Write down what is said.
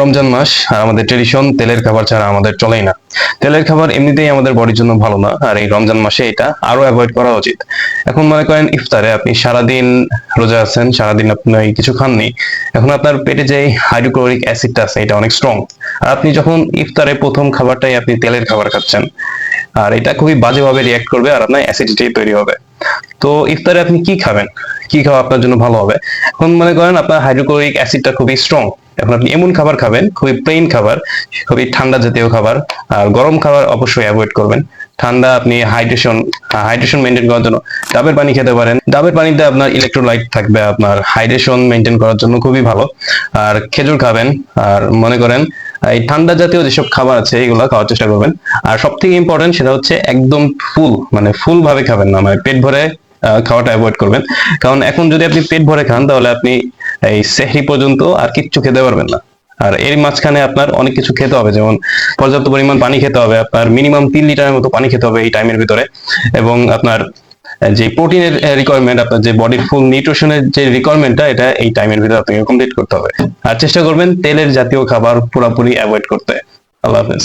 রমজান মাস আর আমাদের ট্রেডিশন তেলের খাবার ছাড়া আমাদের চলেই না। তেলের খাবার এমনিতেই আমাদের বডির জন্য ভালো না, আর এই রমজান মাসে এটা আরো অ্যাভয়েড করা উচিত। এখন মনে করেন ইফতারে আপনি সারাদিন রোজা আছেন, সারাদিন আপনি কিছু খাননি, এখন আপনার পেটে যে হাইড্রোক্লোরিক অ্যাসিডটা আছে এটা অনেক স্ট্রং। আর আপনি যখন ইফতারে প্রথম খাবারটাই আপনি তেলের খাবার খাচ্ছেন, আর এটা খুবই বাজেভাবে রিয়াক্ট করবে আর আপনার অ্যাসিডিটি তৈরি হবে। তো ইফতারে আপনি কি খাবেন, কি খাওয়া আপনার জন্য ভালো হবে? এখন মনে করেন আপনার হাইড্রোক্লোরিক অ্যাসিডটা খুবই স্ট্রং, এখন আপনি এমন খাবার খাবেন, খুবই প্লেন খাবার, খুবই ঠান্ডা জাতীয় খাবার। আর গরম খাবার অবশ্যই অ্যাভয়েড করবেন। ঠান্ডা আপনি হাইড্রেশন মেনটেন করার জন্য ডাবের পানি খেতে পারেন। ডাবের পানিতে আপনার ইলেকট্রোলাইট থাকবে, আপনার হাইড্রেশন মেনটেন করার জন্য খুবই ভালো। আর খেজুর খাবেন। আর মনে করেন এই ঠান্ডা জাতীয় যেসব খাবার আছে এগুলো খাওয়ার চেষ্টা করবেন। আর সব থেকে ইম্পর্টেন্ট সেটা হচ্ছে একদম ফুল ভাবে খাবেন না, মানে পেট ভরে খাওয়াটা অ্যাভয়েড করবেন। কারণ এখন যদি আপনি পেট ভরে খান তাহলে আপনি এই সেহরি পর্যন্ত আর কিচ্ছু খেতে পারবেন না। আর এর মাঝখানে আপনার অনেক কিছু খেতে হবে, যেমন পর্যাপ্ত পরিমাণ পানি খেতে হবে, আপনার মিনিমাম 3 লিটারের মতো পানি খেতে হবে এই টাইমের ভিতরে। এবং আপনার যে প্রোটিনের রিকোয়ারমেন্ট, আপনার যে বডির ফুল নিউট্রিশনের যে রিকোয়ারমেন্টটা, এটা এই টাইমের ভিতরে আপনাকে কমপ্লিট করতে হবে। আর চেষ্টা করবেন তেলের জাতীয় খাবার পুরোপুরি অ্যাভয়েড করতে। আল্লাহ হাফেজ।